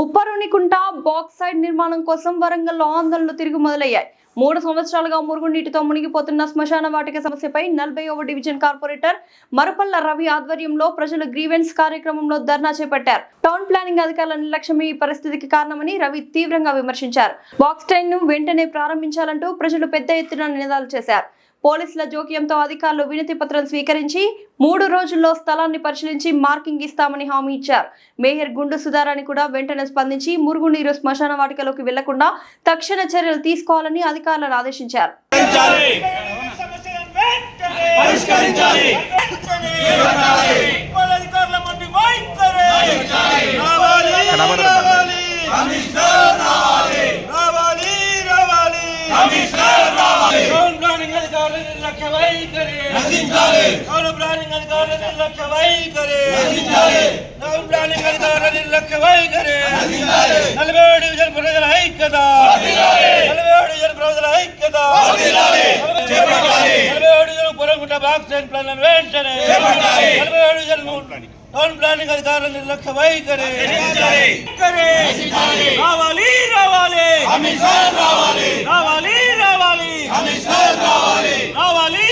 ఉప్పరునికుంట bauxite నిర్మాణం కోసం వరంగల్లో ఆందోళనలు తిరిగి మొదలయ్యాయి. 3 సంవత్సరాలుగా మురుగునీటితో మునిగిపోతున్న శ్మశాన వాటిక సమస్యపై 40వ డివిజన్ కార్పొరేటర్ మరుపల్ల రవి ఆధ్వర్యంలో ప్రజలు గ్రీవెన్స్ కార్యక్రమంలో ధర్నా చేపట్టారు. టౌన్ ప్లానింగ్ అధికారుల నిర్లక్ష్యమే ఈ పరిస్థితికి కారణమని రవి తీవ్రంగా విమర్శించారు. బాక్సైడ్ ను వెంటనే ప్రారంభించాలంటూ ప్రజలు పెద్ద ఎత్తున నినాదాలు చేశారు. పోలీసుల జోక్యంతో అధికారులు వినతి పత్రం స్వీకరించి 3 రోజుల్లో స్థలాన్ని పరిశీలించి మార్కింగ్ ఇస్తామని హామీ ఇచ్చారు. మేయర్ గుండు సుధారాణి కూడా వెంటనే స్పందించి మురుగునీరు శ్మశాన వాటికలోకి వెళ్లకుండా తక్షణ చర్యలు తీసుకోవాలని అధికారులను ఆదేశించారు. టౌన్ ప్లానింగ్ అధికారుల నిర్లక్ష్య వైఖరి రావాలి రావాలి రావాలి రావాలి రావాలి రావాలి రావాలి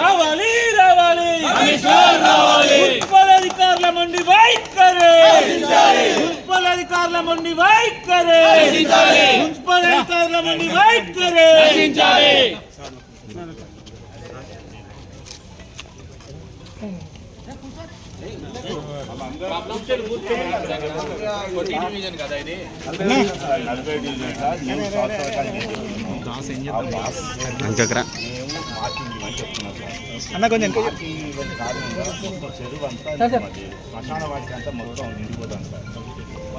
రావాలి రావాలి మున్సిపల్ అధికారుల మండి వైఖరి మున్సిపల్ అధికారుల మండి వైఖరి మున్సిపల్ అధికారుల మండి వైఖరి శ్మశాన వాటికి అంతా మొత్తం నిండిపోతాం సార్.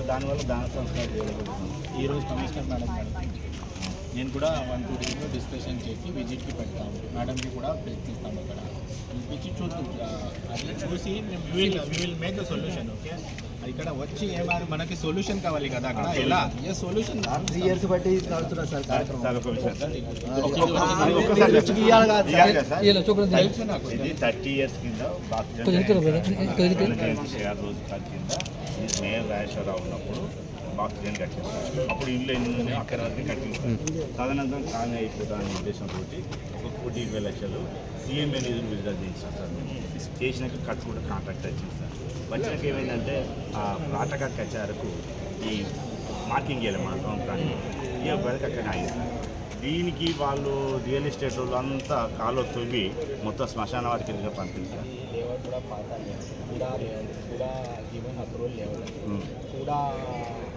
దానివల్ల దాన సంస్కారం చేయలేకపోతున్నాం. ఈరోజు కమిషనర్ మేడం నేను కూడా 1-2 డేస్లో డిస్కషన్ చేసి విజిట్కి పెడతాము. మేడంకి కూడా ప్రయత్నిస్తాము. అక్కడ పిలిపించి చూద్దాం. అది చూసి మేము will make the solution. Okay, ఇక్కడ వచ్చి ఏమారు మనకి సొల్యూషన్ కావాలి కదా. అక్కడ ఎలా ఏ సొల్యూషన్ 3 ఇయర్స్ బట్టి నడుస్తున్నా సార్ కార్యక్రమం. ఇది 30 ఇయర్స్ కింద మేయర్ రాజేశ్వరరావు ఉన్నప్పుడు బాక్సిజన్ కట్టించారు. అప్పుడు ఇల్లు ఎన్ని అక్కడ వరకు కట్టించారు. తదనంతరం ఖాళీ అయిపోతానే ఉద్దేశంతో ఒక 40-50 లక్షలు సీఎంఏ నిధులు విడుదల చేయించాం సార్. చేసినాక కట్టుకుంటే కాంట్రాక్ట్ వచ్చింది సార్. వచ్చినాక ఏమైందంటే ఆ రాటక కచ్చారకు ఈ మార్కింగ్ చేయలేదు మా టౌన్ కానీ ఇక వరకు అక్కడ అయింది సార్. దీనికి వాళ్ళు రియల్ ఎస్టేట్ వాళ్ళు అంతా కాలో తవ్వి మొత్తం శ్మశాన వాటికి వెళ్ళి పంపించారు. కూడా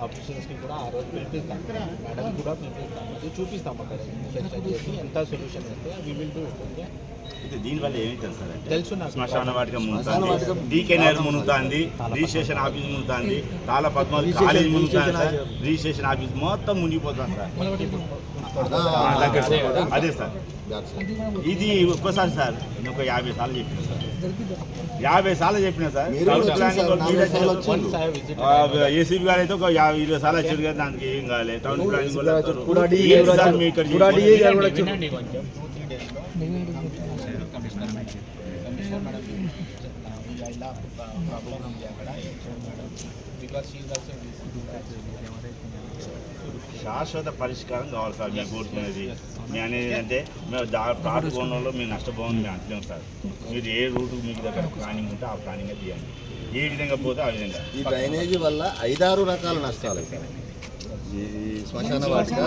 ఆఫీసర్స్కి కూడా ఆ రోజు పిలిపిస్తాం. మేడం కూడా పిలిపిస్తాం. చూపిస్తాం అక్కడ చేసి ఎంత సొల్యూషన్ అయితే వి విల్ డూ. అయితే దీనివల్ల ఏమైతుంది సార్ అంటే తెలుసు శ్మశాన వాటిక మునుగుతుంది, డీకేనర్ మునుగుతుంది, రిజిస్ట్రేషన్ ఆఫీస్ మునుగుతుంది, తాళ పద్మావతి కాలేజ్ మునుగుతుంది సార్. రిజిస్ట్రేషన్ ఆఫీస్ మొత్తం మునిగిపోతుంది సార్. అదే సార్ ఇది ఒక్కసారి సార్ నేను ఒక 50 సార్లు చెప్పిన సార్. 50 సార్లు చెప్పిన సార్. ఏసీబీ గారు అయితే ఒక 50-20 సార్లు వచ్చారు కదా. దానికి ఏం కావాలి. టౌన్ ప్లానింగ్ సార్ మీ ఇక్కడ శాశ్వత పరిష్కారం కావాలి సార్. మేము కోరుకునేది మేము అనేది అంటే మేము ప్లాట్ కొనలో మేము నష్టపోవని మేము అంటున్నాం సార్. మీరు ఏ రూటు మీకు దగ్గర ప్లానింగ్ ఉంటే ఆ ప్లానింగ్ తీయండి. ఏ విధంగా పోతే ఆ విధంగా. ఈ డ్రైనేజీ వల్ల 5-6 రకాల నష్టాలు సార్. ఈ శ్మశాన వాటిక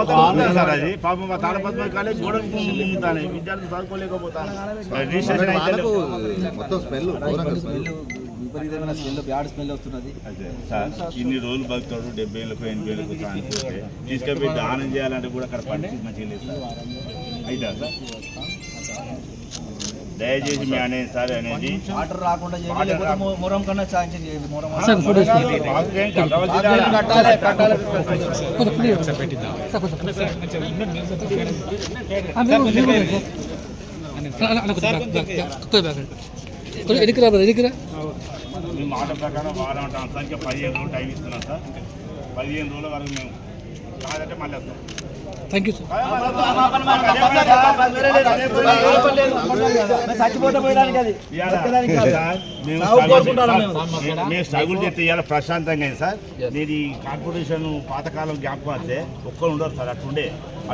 మొత్తం సార్. అది పాపం మా తాళపద్మ కాలేజ్ గోడకు ముందుతాను విద్యార్థులు చదువుకోలేకపోతాను. మొత్తం స్మెల్ విపరీతమైన స్మెల్, బ్యాడ్ స్మెల్ వస్తున్నది. అదే సార్ ఇన్ని రోజులు బతుకుతాడు 70 ఏళ్ళకు 80 ఏళ్ళకు తానిపోతే తీసుకెళ్ళి దానం చేయాలంటే కూడా అక్కడ పరిస్థితి మంచిగా లేదు సార్. అయితే సార్ దయచేసి మీ అనేది సార్ అనేది వాటర్ రాకుండా మొరం కన్నా ఛార్జ్ మీ మాట ప్రకారం వారం సంఖ్య 15 రోజులు టైం ఇస్తున్నాం సార్. 15 రోజుల వరకు మేము కాదంటే మళ్ళీ వస్తాం. Thank you sir. మేము స్ట్రగుల్ చేస్తే ఇవాళ ప్రశాంతంగా అయింది సార్. నేను ఈ కార్పొరేషన్ పాతకాలం జ్ఞాపకం వస్తే ఒక్కరు ఉండరు సార్.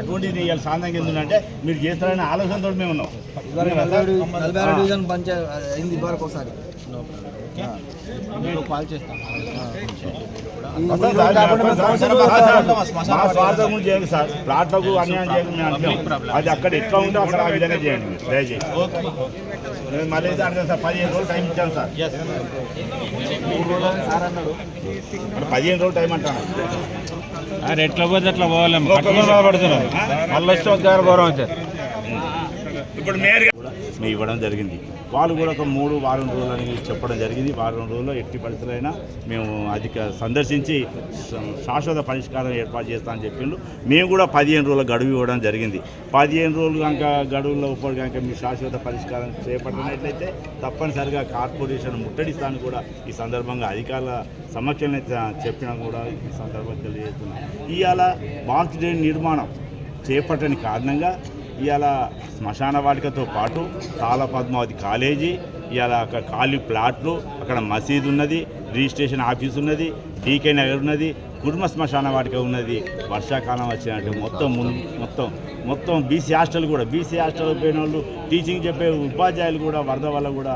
అటువంటిది ఇవాళ శాంతంగా ఎందుకంటే మీరు చేస్తారనే ఆలోచనతో మేము ఉన్నాం. 46 డివిజన్ పంచాయతీ అయింది ఇదివరకు ఒకసారి. నేను కాల్ చేస్తాను. మా స్వార్థం గురించి చేయండి సార్. ప్లాట్లకు అన్యాయం చేయండి మేము అంటాం. అది అక్కడ ఎట్లా ఉంటే అక్కడ ఆ విధంగా చేయండి మీరు దయచేసి. మేము మళ్ళీ అంటే సార్ 15 రోజులు టైం ఇచ్చాను సార్. 3 రోజులు సార్ అన్నాడు. 15 రోజులు టైం అంటాను. ఎట్లా పోతే అట్లా పోవాలేమో పడుతున్నాం. మళ్ళీ వచ్చి గారు గౌరవం సార్. ఇప్పుడు మేము ఇవ్వడం జరిగింది. వాళ్ళు కూడా ఒక 3 వారం రోజులు అని చెప్పడం జరిగింది. వారం రోజుల్లో ఎట్టి పరిస్థితులైనా మేము సందర్శించి శాశ్వత పరిష్కారం ఏర్పాటు చేస్తామని చెప్పిండు. మేము కూడా 15 రోజుల గడువు ఇవ్వడం జరిగింది. 15 రోజులు కనుక గడువులో ఉప్పుడు కనుక మీ శాశ్వత పరిష్కారం చేపట్టినట్లయితే తప్పనిసరిగా కార్పొరేషన్ ముట్టడిస్తాను కూడా ఈ సందర్భంగా అధికారుల సమక్షంలో చెప్పినా కూడా ఈ సందర్భంగా తెలియజేస్తున్నాం. ఇవాళ బాక్స్ డ్రైన్ నిర్మాణం చేపట్టని కారణంగా ఇవాళ శ్మశాన వాటికతో పాటు తాళ పద్మావతి కాలేజీ, ఇవాళ అక్కడ ఖాళీ ప్లాట్లు, అక్కడ మసీదు ఉన్నది, రిజిస్ట్రేషన్ ఆఫీస్ ఉన్నది, డీకే నగర్ ఉన్నది, కుటుంబ శ్మశాన వాటిక ఉన్నది. వర్షాకాలం వచ్చినట్టు మొత్తం బీసీ హాస్టల్ కూడా బీసీ హాస్టల్ పోయిన వాళ్ళు టీచింగ్ చెప్పే ఉపాధ్యాయులు కూడా వరద వల్ల కూడా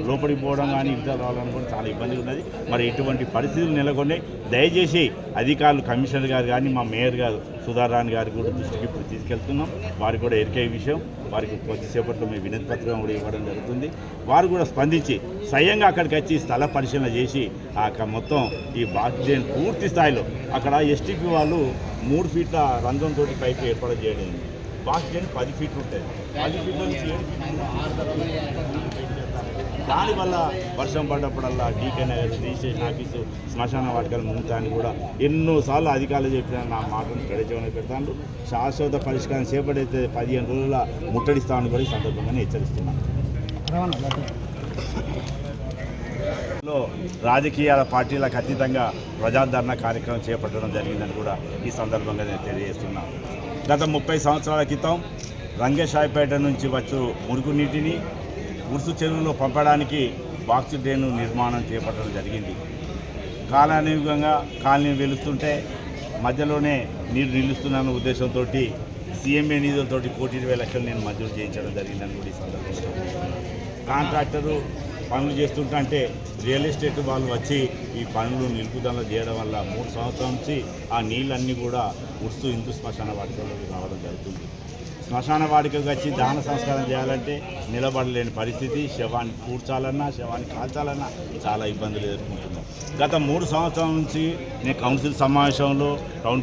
లోపలికి పోవడం కానీ ఇతర రావడం కూడా చాలా ఇబ్బంది ఉన్నది. మరి ఇటువంటి పరిస్థితులు నెలకొన్నాయి. దయచేసి అధికారులు కమిషనర్ గారు కానీ మా మేయర్ గారు సుధారాణి గారి కూడా దృష్టికి ఇప్పుడు తీసుకెళ్తున్నాం. వారికి కూడా ఎరికే విషయం. వారికి కొద్దిసేపట్లో మేము వినతి పత్రం కూడా ఇవ్వడం జరుగుతుంది. వారు కూడా స్పందించి స్వయంగా అక్కడికి వచ్చి స్థల పరిశీలన చేసి మొత్తం ఈ బాక్స్ పూర్తి స్థాయిలో అక్కడ ఎస్టీపీ వాళ్ళు 3 ఫీట్ల రంధ్రంతో పైకి ఏర్పాటు చేయడం. బాక్స్ 10 ఫీట్లు ఉంటుంది. 10 ఫీట్ల నుంచి 7 ఫీట్లు దానివల్ల వర్షం పడ్డప్పుడల్లా డీకే నగర్ రిజిస్ట్రేషన్ ఆఫీసు శ్మశాన వాటికలు ముంతాన్ని కూడా ఎన్నోసార్లు అధికారులు చెప్పిన నా మాటను గడిచేవని పెడతాను. శాశ్వత పరిష్కారం చేపడితే 15 రోజుల ముట్టడిస్తామని కూడా ఈ సందర్భంగానే హెచ్చరిస్తున్నాను. రాజకీయాల పార్టీలకు అతీతంగా ప్రజాదరణ కార్యక్రమం చేపట్టడం జరిగిందని కూడా ఈ సందర్భంగా నేను తెలియజేస్తున్నాను. గత 30 సంవత్సరాల క్రితం రంగేశాయిపేట నుంచి వచ్చు మురుగునీటిని ఉర్సు చెరువులో పంపడానికి బాక్స్ డ్రైన్ నిర్మాణం చేపట్టడం జరిగింది. కాలానుగుణంగా కాలనీ వెలుస్తుంటే మధ్యలోనే నీరు నిలుస్తున్న ఉద్దేశంతో సీఎంఏ నిధులతో 1,20,00,000 లక్షలు నేను మంజూరు చేయించడం జరిగిందని కూడా ఈ సందర్భంగా కాంట్రాక్టరు పనులు చేస్తుంటే రియల్ ఎస్టేట్ వాళ్ళు వచ్చి ఈ పనులు నిలుపుదల చేయడం వల్ల 3 సంవత్సరాల నుంచి ఆ నీళ్ళన్నీ కూడా ఉర్సు హిందూ శ్మశాన వాటికలోకి రావడం జరుగుతుంది. శ్మశాన వాటికకు వచ్చి దహన సంస్కారం చేయాలంటే నిలబడలేని పరిస్థితి. శవాన్ని పూడ్చాలన్నా శవాన్ని కాల్చాలన్నా చాలా ఇబ్బందులు ఎదుర్కొంటున్నాం. గత 3 సంవత్సరాల నుంచి నేను కౌన్సిల్ సమావేశంలో టౌన్